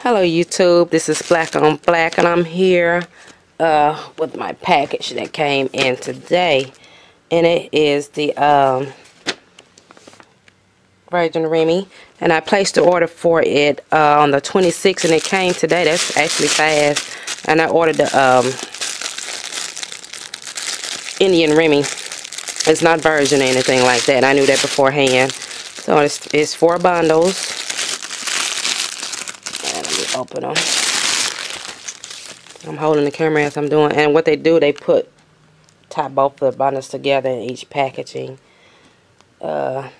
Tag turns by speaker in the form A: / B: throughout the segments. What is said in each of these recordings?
A: Hello YouTube, this is Black on Black and I'm here with my package that came in today, and it is the Virgin Remy, and I placed the order for it on the 26th and it came today. That's actually fast. And I ordered the Indian Remy. It's not virgin or anything like that. I knew that beforehand. So it's 4 bundles. Open them. I'm holding the camera as I'm doing, and what they do, they tie both the bundles together in each packaging. I've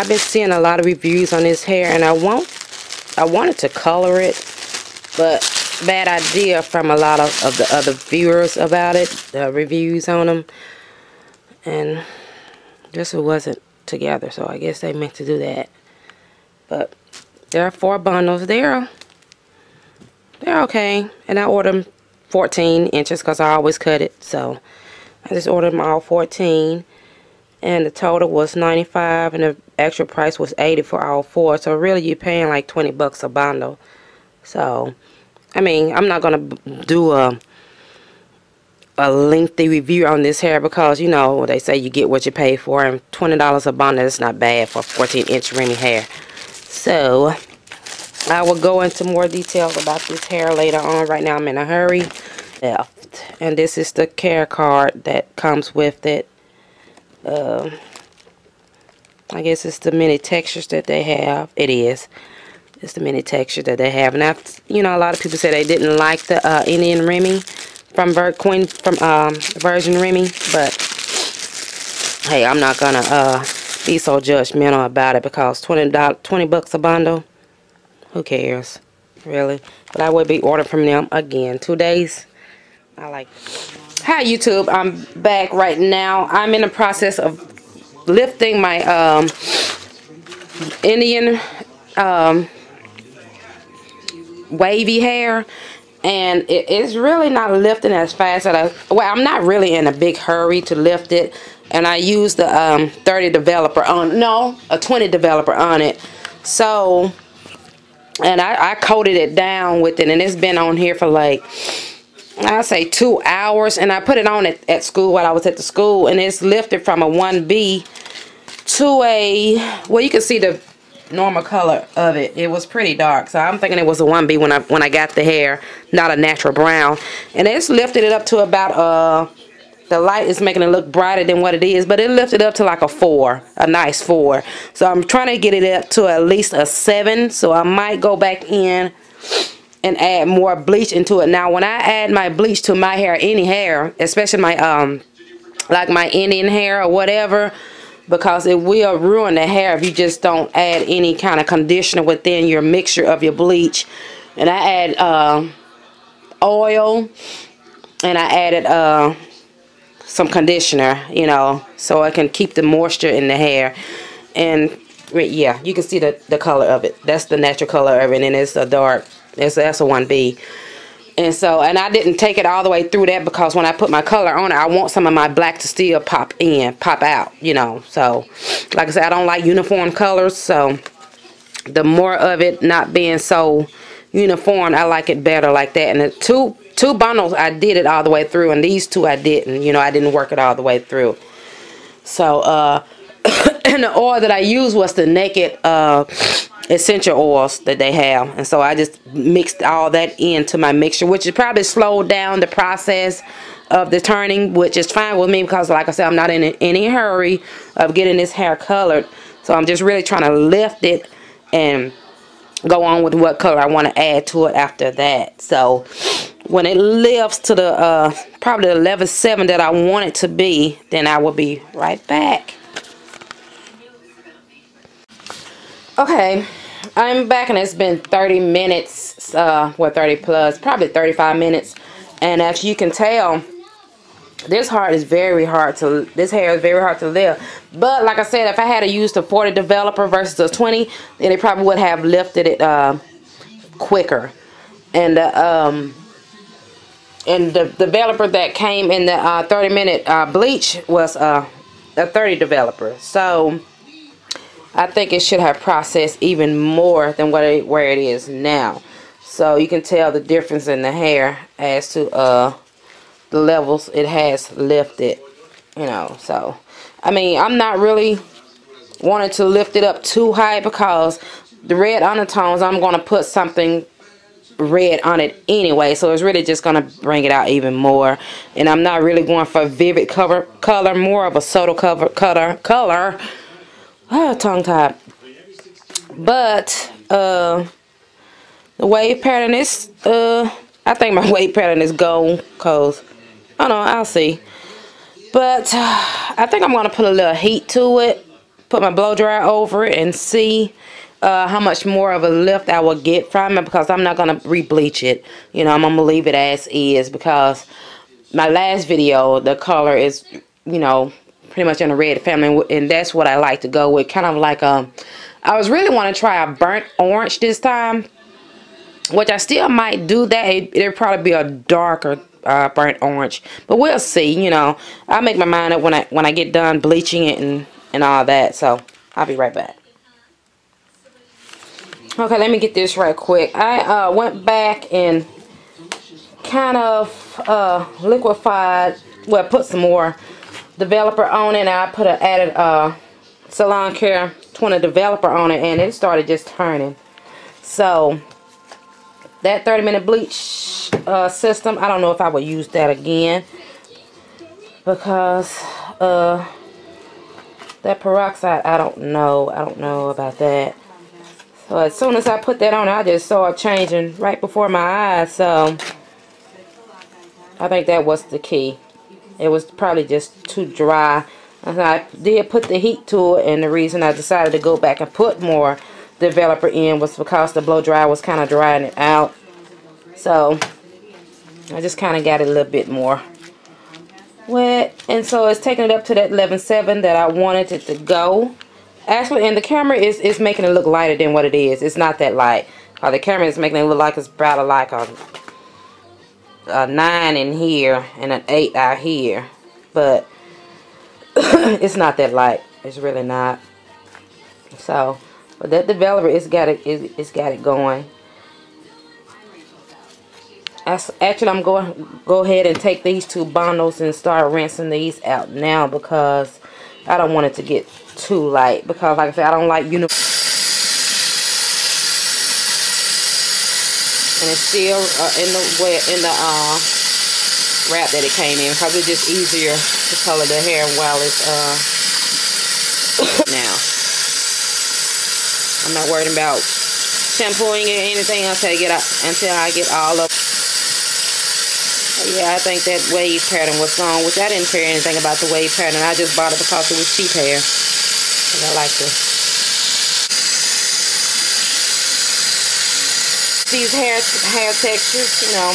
A: been seeing a lot of reviews on this hair, and I wanted to color it, but bad idea from a lot of the other viewers about it, the reviews on them, and just it wasn't together, so I guess they meant to do that. But there are 4 bundles. They're okay, and I ordered them 14 inches because I always cut it, so I just ordered them all 14, and the total was $95 and the actual price was $80 for all 4, so really you're paying like $20 a bundle. So I mean, I'm not gonna do a lengthy review on this hair because, you know, they say you get what you pay for, and $20 a bundle is not bad for 14-inch Remy hair. So I will go into more details about this hair later on. Right now I'm in a hurry. And this is the care card that comes with it. I guess it's the many textures that they have. It is. It's the many textures that they have. And you know, a lot of people say they didn't like the Indian Remy from Virgin Remy, but hey, I'm not gonna be so judgmental about it because $20 a bundle. Who cares, really? But I will be ordering from them again. 2 days. I like it. Hi YouTube, I'm back right now. I'm in the process of lifting my Indian wavy hair, and it's really not lifting as fast as well, I'm not really in a big hurry to lift it, and I used the a 20 developer on it. So, and I coated it down with it, and it's been on here for like, I'll say 2 hours, and I put it on at school while I was at the school, and it's lifted from a 1B to a, well, you can see the normal color of it. It was pretty dark, so I'm thinking it was a 1B when I got the hair, not a natural brown, and it's lifted it up to about the light is making it look brighter than what it is, but it lifted up to like a 4, a nice 4. So I'm trying to get it up to at least a 7. So I might go back in and add more bleach into it. Now, when I add my bleach to my hair, any hair, especially my like my Indian hair or whatever, because it will ruin the hair if you just don't add any kind of conditioner within your mixture of your bleach. And I add oil, and I added some conditioner, you know, so I can keep the moisture in the hair. And yeah, you can see the color of it. That's the natural color of it, and it's a dark, that's a 1B. And so, and I didn't take it all the way through that because when I put my color on it, I want some of my black to still pop out, you know. So like I said, I don't like uniform colors, so the more of it not being so uniform, I like it better like that. And the two bundles I did it all the way through, and these 2 I didn't, you know, I didn't work it all the way through. So and the oil that I used was the Naked essential oils that they have, and so I just mixed all that into my mixture, which has probably slowed down the process of the turning, which is fine with me because, like I said, I'm not in any hurry of getting this hair colored. So I'm just really trying to lift it and go on with what color I want to add to it after that. So when it lifts to the probably the level 7 that I want it to be, then I will be right back. Okay, I'm back, and it's been 30 minutes, well, 30 plus, probably 35 minutes, and as you can tell, this hair is very hard to lift. But like I said, if I had to use the 40 developer versus the 20, then it probably would have lifted it quicker. And the developer that came in the 30-minute bleach was a 30 developer. So I think it should have processed even more than where it is now. So you can tell the difference in the hair as to the levels it has lifted, you know. So I mean, I'm not really wanting to lift it up too high because the red undertones, I'm going to put something red on it anyway, so it's really just going to bring it out even more. And I'm not really going for a vivid color, more of a subtle color. Tongue tied. But the wave pattern is I think my wave pattern is gone, cause I don't know, I'll see. But I think I'm going to put a little heat to it, put my blow dryer over it, and see how much more of a lift I will get from it, because I'm not going to re-bleach it. You know, I'm going to leave it as is, because my last video, the color is, you know, pretty much in the red family, and that's what I like to go with. Kind of like I was really want to try a burnt orange this time, which I still might do that. It'll probably be a darker burnt orange, but we'll see. You know, I'll make my mind up when I get done bleaching it and all that. So I'll be right back. Okay, let me get this right quick. I went back and kind of liquefied, well, put some more developer on it, and I added Salon Care 20 developer on it, and it started just turning. So that 30-minute bleach system, I don't know if I would use that again, because that peroxide, I don't know about that. So as soon as I put that on, I just saw it changing right before my eyes. So I think that was the key. It was probably just too dry. And I did put the heat to it, and the reason I decided to go back and put more developer in was because the blow dryer was kind of drying it out. So I just kind of got it a little bit more wet, and so it's taking it up to that 11.7 that I wanted it to go. Actually, and the camera is making it look lighter than what it is. It's not that light. The camera is making it look like it's about like a 9 in here and an 8 out here, but it's not that light. It's really not. So, but that developer, it's got it going. Actually, I'm going to go ahead and take these two bundles and start rinsing these out now, because I don't want it to get too light, because like I said, I don't like uniform. And it's still in the wrap that it came in, because it's just easier to color the hair while it's now. I'm not worried about shampooing or anything else until I get all of. Yeah, I think that wave pattern was gone, which I didn't care anything about the wave pattern. I just bought it because it was cheap hair, and I like to. These hair textures, you know,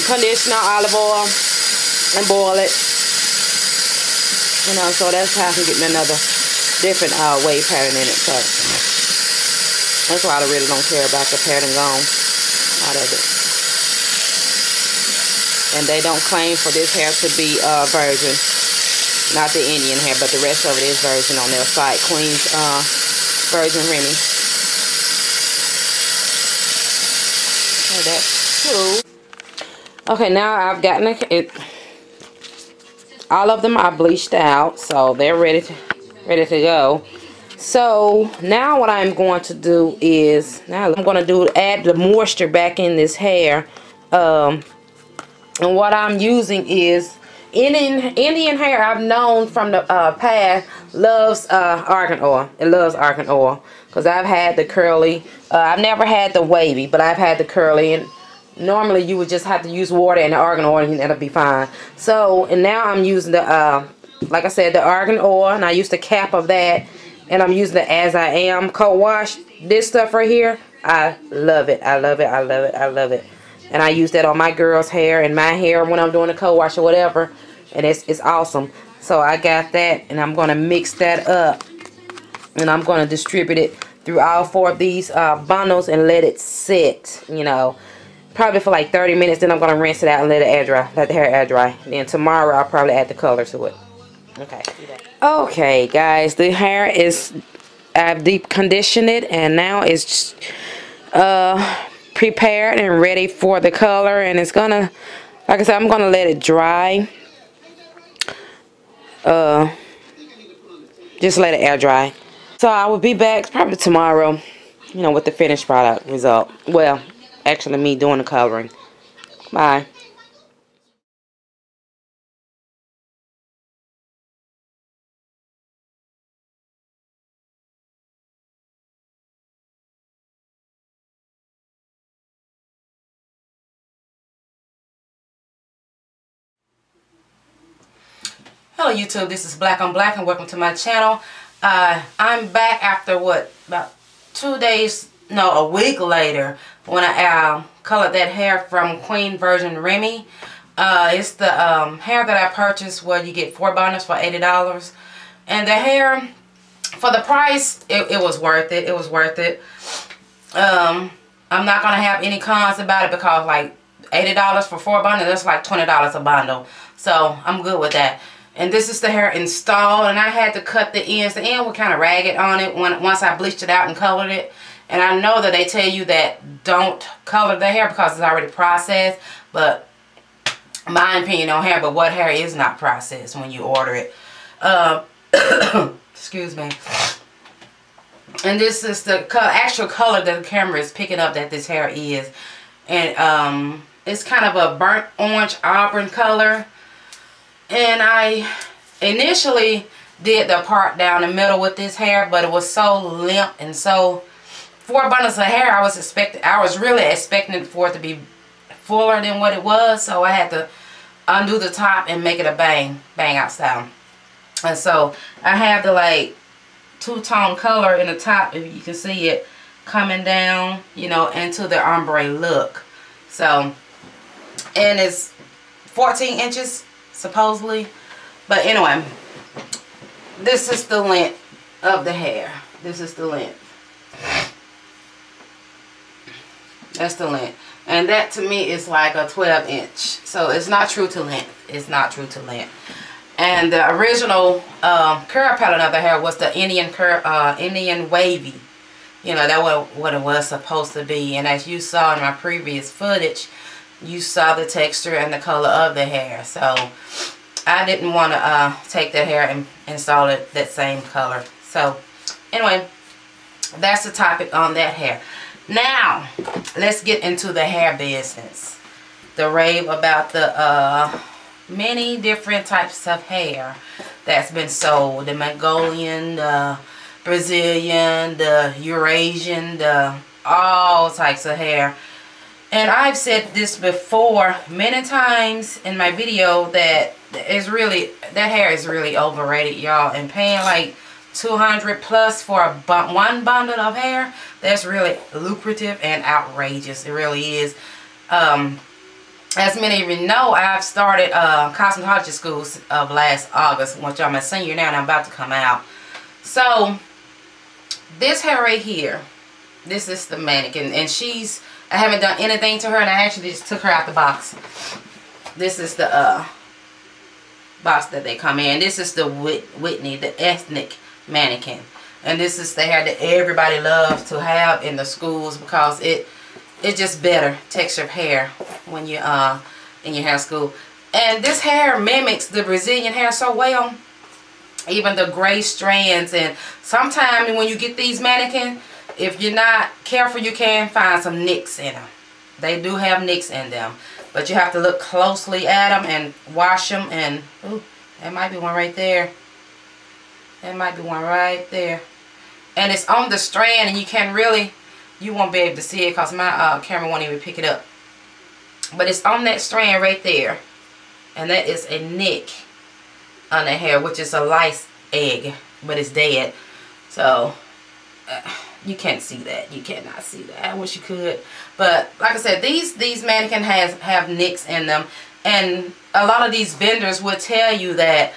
A: conditioner, olive oil, and boil it. You know, so that's how I can get me another different wave pattern in it. So that's why I really don't care about the pattern gone out of it. And they don't claim for this hair to be virgin. Not the Indian hair, but the rest of it is virgin on their site. Queen's Virgin Remy. So that's true. Okay, now I've gotten it. All of them are bleached out, so they're ready to go. So now what I'm going to do is add the moisture back in this hair. And what I'm using is Indian hair. I've known from the past loves argan oil. It loves argan oil, because I've had the curly. I've never had the wavy, but I've had the curly. And normally you would just have to use water and the argan oil, and that'll be fine. So, and now I'm using the like I said, the argan oil, and I used the cap of that, and I'm using the As I Am co-wash. This stuff right here, I love it. I love it. I love it. I love it. And I use that on my girl's hair and my hair when I'm doing a co-wash or whatever. And it's awesome. So I got that, and I'm going to mix that up. And I'm going to distribute it through all 4 of these bundles and let it sit, you know, probably for like 30 minutes. Then I'm going to rinse it out and let it air dry, let the hair air dry. Then tomorrow I'll probably add the color to it. Okay. Okay, guys, the hair is, I've deep conditioned it, and now it's prepared and ready for the color, and it's gonna, like I said, I'm gonna let it dry. Just let it air dry. So I will be back probably tomorrow, you know, with the finished product result. Well, actually me doing the coloring. Bye. Hello YouTube, this is Black on Black and welcome to my channel. I'm back after what, about 2 days, no, a week later, when I colored that hair from Queen Version Remy. It's the hair that I purchased where you get 4 bundles for $80. And the hair, for the price, it was worth it. It was worth it. I'm not going to have any cons about it because like $80 for 4 bundles, that's like $20 a bundle. So I'm good with that. And this is the hair installed, and I had to cut the ends. The end was kind of ragged on it once I bleached it out and colored it. And I know that they tell you that don't color the hair because it's already processed. But my opinion on hair, but what hair is not processed when you order it. Excuse me. And this is the actual color that the camera is picking up that this hair is. And it's kind of a burnt orange auburn color. And I initially did the part down the middle with this hair, but it was so limp and so 4 bundles of hair. I was really expecting for it to be fuller than what it was, so I had to undo the top and make it a bang out style. And so I have the like two-tone color in the top, if you can see it coming down, you know, into the ombre look. So, and it's 14 inches. Supposedly, but anyway, this is the length of the hair. This is the length. That's the length, and that to me is like a 12-inch. So it's not true to length. It's not true to length. And the original curl pattern of the hair was the Indian wavy. You know, that was what it was supposed to be. And as you saw in my previous footage, you saw the texture and the color of the hair. So I didn't want to take that hair and install it that same color. So anyway, that's the topic on that hair. Now let's get into the hair business. The rave about the many different types of hair that's been sold. The Mongolian, the Brazilian, the Eurasian, the all types of hair. And I've said this before many times in my video that that hair is really overrated, y'all. And paying like $200 plus for one bundle of hair, that's really lucrative and outrageous. It really is. As many of you know, I've started cosmetology schools of last August, which I'm a senior now and I'm about to come out. So this hair right here, this is the mannequin, and I haven't done anything to her, and I actually just took her out the box. This is the box that they come in. This is the Whitney, the ethnic mannequin. And this is the hair that everybody loves to have in the schools because it's just better texture of hair when you in your hair school. And this hair mimics the Brazilian hair so well. Even the gray strands, and sometimes when you get these mannequins, if you're not careful, you can find some nicks in them. They do have nicks in them. But you have to look closely at them and wash them. And, ooh, there might be one right there. There might be one right there. And it's on the strand, and you won't be able to see it because my camera won't even pick it up. But it's on that strand right there. And that is a nick on the hair, which is a lice egg, but it's dead. So you can't see that. You cannot see that. I wish you could. But like I said, these mannequins have nicks in them, and a lot of these vendors will tell you that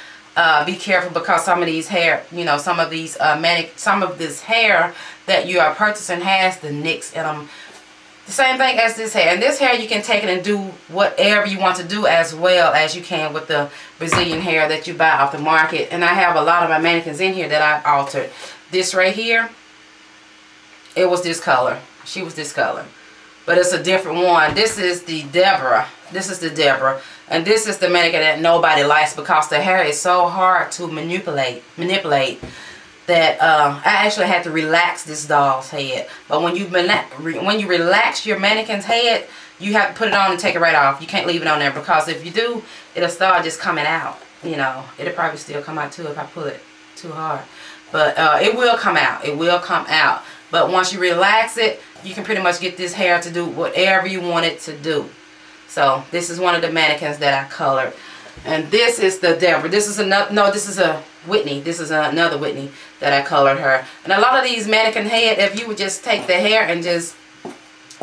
A: be careful because some of these hair, you know, some of this hair that you are purchasing has the nicks in them. The same thing as this hair. And this hair you can take it and do whatever you want to do as well as you can with the Brazilian hair that you buy off the market. And I have a lot of my mannequins in here that I've altered. This right here, it was this color. She was this color. But it's a different one. This is the Deborah. This is the Deborah. And this is the mannequin that nobody likes because the hair is so hard to manipulate that I actually had to relax this doll's head. But when you relax your mannequin's head, you have to put it on and take it right off. You can't leave it on there because if you do, it'll start just coming out. You know, it'll probably still come out too if I pull it too hard. But it will come out. It will come out. But once you relax it, you can pretty much get this hair to do whatever you want it to do. So this is one of the mannequins that I colored. And this is the Deborah. This is another, no, this is a Whitney. This is another Whitney that I colored her. And a lot of these mannequin head, if you would just take the hair and just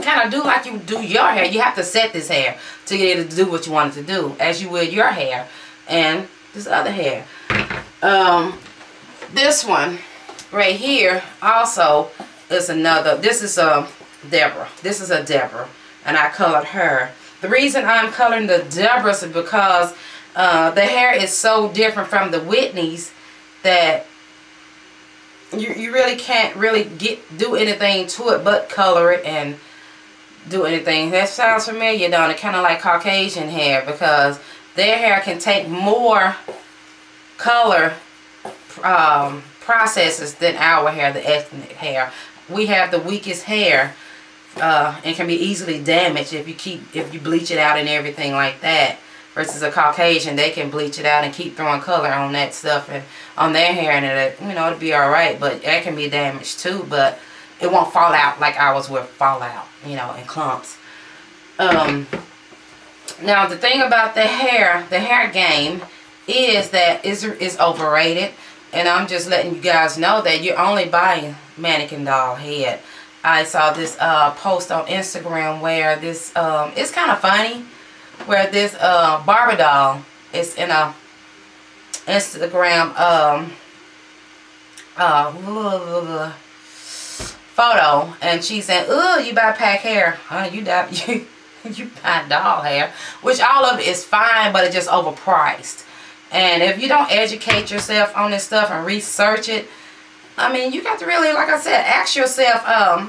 A: kind of do like you do your hair, you have to set this hair to get it to do what you want it to do, as you would your hair and this other hair. This one right here also is another. This is a Deborah. This is a Deborah, and I colored her. The reason I'm coloring the Deborahs is because the hair is so different from the Whitneys that you really can't really do anything to it but color it and do anything. That sounds familiar, don't it? Kind of like Caucasian hair, because their hair can take more color processes than our hair, the ethnic hair. We have the weakest hair and can be easily damaged if you bleach it out and everything like that. Versus a Caucasian, they can bleach it out and keep throwing color on that stuff and on their hair, and it'll be all right. But that can be damaged too. But it won't fall out like ours will fall out, in clumps. Now the thing about the hair game is that is overrated, and I'm just letting you guys know that you're only buying mannequin doll head. I saw this post on Instagram where this it's kind of funny, where this Barbie doll is in a Instagram photo, and she said, "Ugh, you buy pack hair, huh? You buy doll hair," which all of it is fine, but it's just overpriced. And if you don't educate yourself on this stuff and research it, I mean, you got to really, like I said, ask yourself,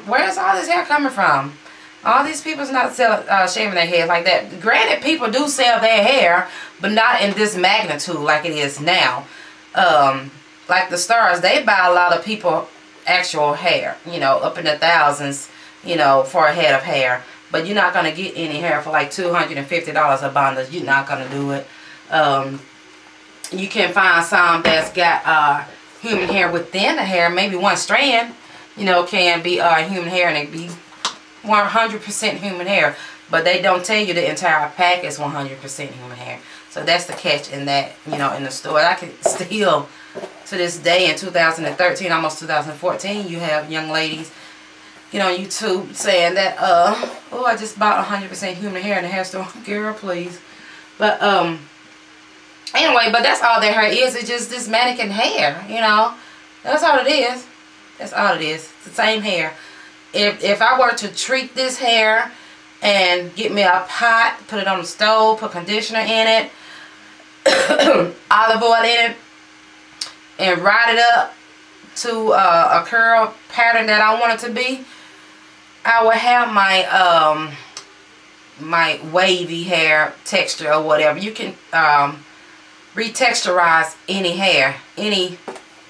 A: where's all this hair coming from? All these people's not shaving their head like that. Granted, people do sell their hair, but not in this magnitude like it is now. Like the stars, they buy a lot of people actual hair, up in the thousands, for a head of hair. But you're not going to get any hair for like $250 a bundle. You're not going to do it. You can find some that's got human hair within the hair. Maybe one strand, can be human hair, and it be 100% human hair. But they don't tell you the entire pack is 100% human hair. So that's the catch in that, in the store. I can still, to this day in 2013, almost 2014, you have young ladies, on YouTube saying that, oh, I just bought 100% human hair in the hair store. Girl, please. But, anyway, but that's all their hair is. It's just this mannequin hair, That's all it is. That's all it is. It's the same hair. If I were to treat this hair and get me a pot, put it on the stove, put conditioner in it, olive oil in it, and ride it up to a curl pattern that I want it to be, I would have my my wavy hair texture or whatever. You can retexturize any hair, any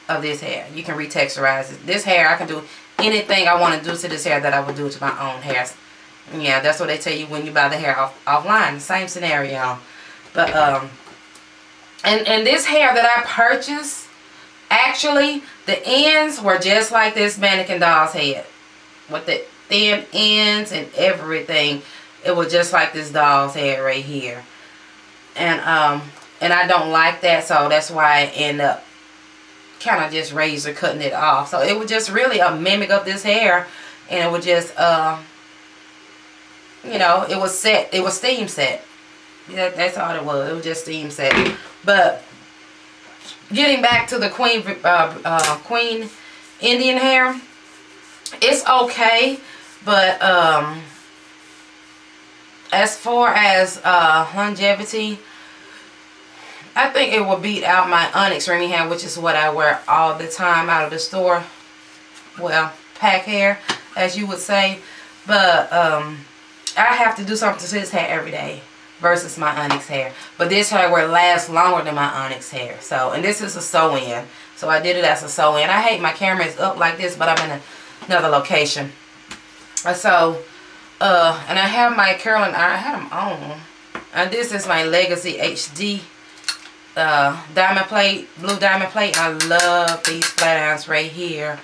A: of this hair. You can retexturize it. This hair, I can do anything I want to do to this hair that I would do to my own hair. Yeah, that's what they tell you when you buy the hair offline. Same scenario. But and this hair that I purchased, actually the ends were just like this mannequin doll's head, with the thin ends and everything. It was just like this doll's head right here. And I don't like that, so that's why I end up kind of just razor cutting it off. So it was just really a mimic of this hair, and it was just it was set. It was steam set. That's all it was. It was just steam set. But getting back to the Queen Indian hair, it's okay, but as far as longevity, I think it will beat out my Onyx Remy hair, which is what I wear all the time out of the store. Well, pack hair. as you would say. But I have to do something to his hair every day versus my onyx hair. But this hair will last longer than my onyx hair. So, and this is a sew-in. So I did it as a sew-in. I hate my camera is up like this, but I'm in another location. So, and I have my curling iron. I had them on. And this is my Legacy HD diamond plate, blue diamond plate. I love these flat irons right here.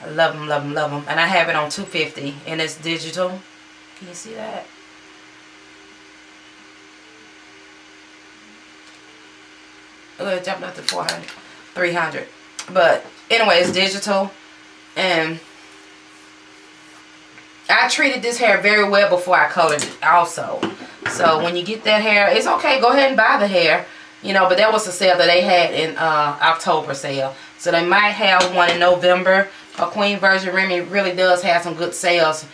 A: I love them, love them, love them. And I have it on 250 and it's digital. Can you see that? Oh, it jumped up to 400, 300. But anyway, it's digital. And I treated this hair very well before I colored it also. So when you get that hair, it's okay. Go ahead and buy the hair. You know, but that was a sale that they had in October sale. So they might have one in November. Queen Virgin Remy really does have some good sales.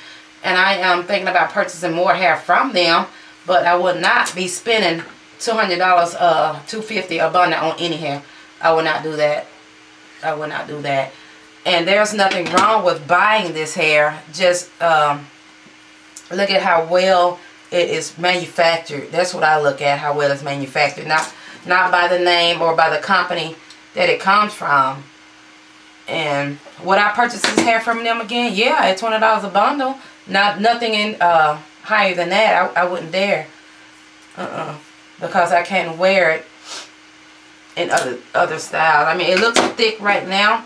A: And I am thinking about purchasing more hair from them. But I would not be spending $200, $250 a bundle on any hair. I would not do that. I would not do that. And there's nothing wrong with buying this hair. Just look at how well it is manufactured. That's what I look at, how well it's manufactured. Not by the name or by the company that it comes from. And would I purchase this hair from them again? Yeah, at $20 a bundle. Nothing in higher than that. I wouldn't dare. Because I can't wear it in other styles. I mean, it looks thick right now.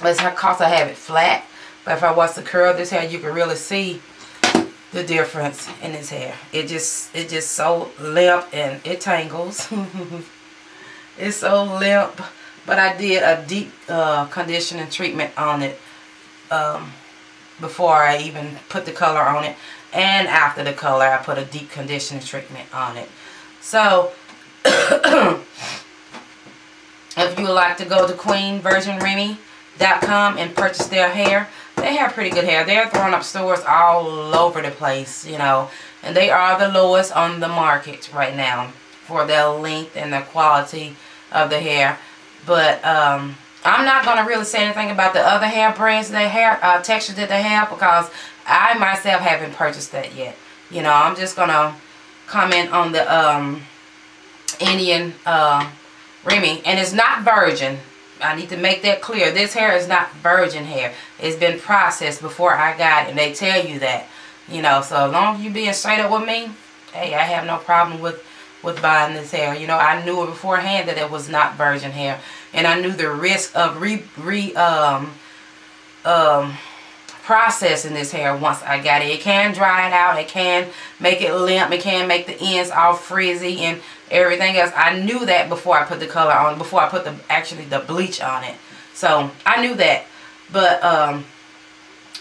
A: But it's because I have it flat. But if I was to curl this hair, you can really see the difference in this hair. It just so limp and it tangles. It's so limp. But I did a deep conditioning treatment on it before I even put the color on it. And after the color, I put a deep conditioning treatment on it. So, if you would like to go to QueenVirginRemy.com and purchase their hair, they have pretty good hair. They're throwing up stores all over the place, you know. And they are the lowest on the market right now for their length and the quality of the hair. But I'm not going to really say anything about the other hair brands, the hair texture that they have, because I myself haven't purchased that yet. You know, I'm just going to comment on the Indian Remy. And it's not virgin. I need to make that clear. This hair is not virgin hair. It's been processed before I got it. And they tell you that. You know, so as long as you being straight up with me, hey, I have no problem with buying this hair. You know, I knew it beforehand that it was not virgin hair. And I knew the risk of processing this hair once I got it. It can dry it out. It can make it limp. It can make the ends all frizzy and everything else. I knew that before I put the color on, before I put the bleach on it. So I knew that. But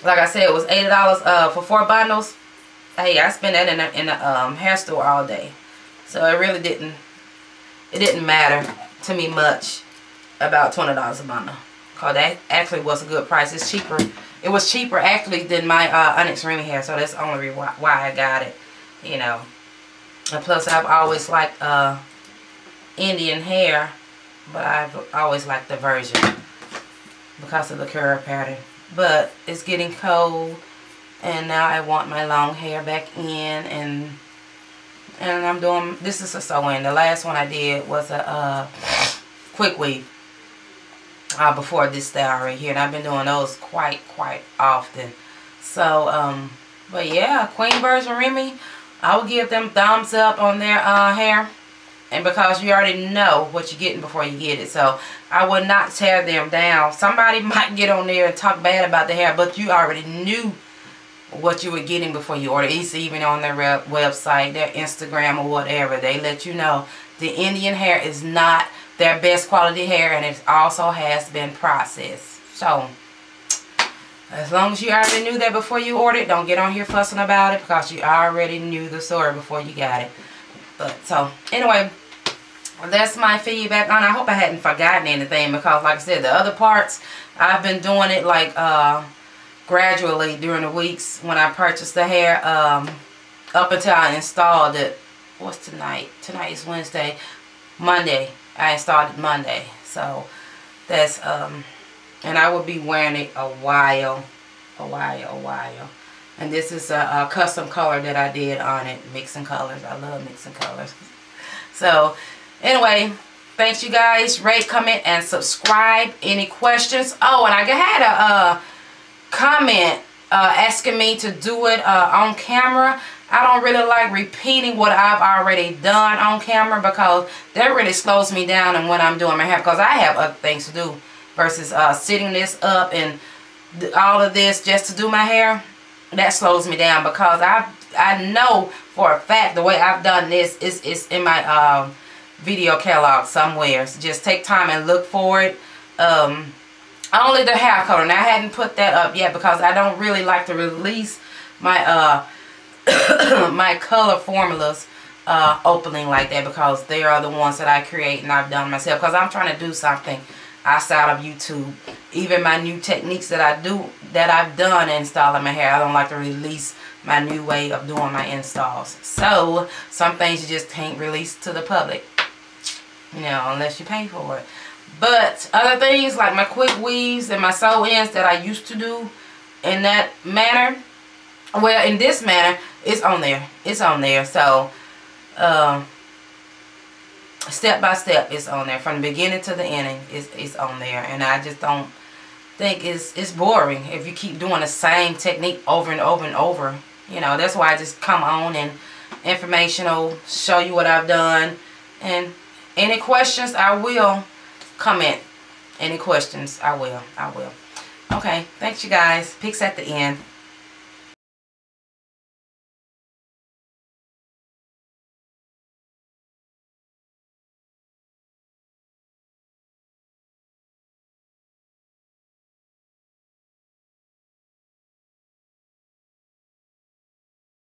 A: like I said, it was $80 for 4 bundles. Hey, I spent that in a hair store all day. So it really didn't matter to me much about $20 a bundle. Cause that actually was a good price. It's cheaper. It was cheaper actually than my Onyx Remy hair. So that's the only reason why I got it. You know. And plus I've always liked Indian hair. But I've always liked the virgin. Because of the curl pattern. But it's getting cold. And now I want my long hair back in. And I'm doing, this is a sew-in. The last one I did was a quick weave. Before this style right here. And I've been doing those quite often. So, but yeah, Queen Virgin Remy, I will give them thumbs up on their hair. And because you already know what you're getting before you get it. So, I would not tear them down. Somebody might get on there and talk bad about the hair. But you already knew what you were getting before you ordered. It's even on their website, their Instagram or whatever. They let you know the Indian hair is not their best quality hair, and it also has been processed. So as long as you already knew that before you ordered, don't get on here fussing about it, because you already knew the story before you got it. But so anyway, that's my feedback on. I hope I hadn't forgotten anything, because like I said, the other parts I've been doing it like gradually during the weeks when I purchased the hair, up until I installed it. What's tonight? Tonight is Wednesday. Monday. I installed it Monday. So that's and I will be wearing it a while while. And this is a custom color that I did on it, mixing colors. I love mixing colors. So anyway, thanks you guys. Rate, comment, and subscribe. Any questions? Oh, and I had a comment asking me to do it on camera. I don't really like repeating what I've already done on camera because that really slows me down and when I'm doing my hair, because I have other things to do versus sitting this up and all of this just to do my hair. That slows me down because I know for a fact the way I've done this is in my video catalog somewhere. So just take time and look for it. Only the hair color, and I hadn't put that up yet because I don't really like to release my my color formulas opening like that, because they are the ones that I create and I've done myself, because I'm trying to do something outside of YouTube. Even my new techniques that I've done installing my hair, I don't like to release my new way of doing my installs. So some things you just can't release to the public, you know, unless you pay for it. But other things like my quick weaves and my sew-ins that I used to do in that manner, well, in this manner, it's on there. It's on there. So step by step, it's on there. From the beginning to the ending, it's on there. And I just don't think it's boring if you keep doing the same technique over and over and over. You know, that's why I just come on and informational, show you what I've done. And any questions, I will comment. Any questions, I will. Okay, thanks you guys. Pics at the end.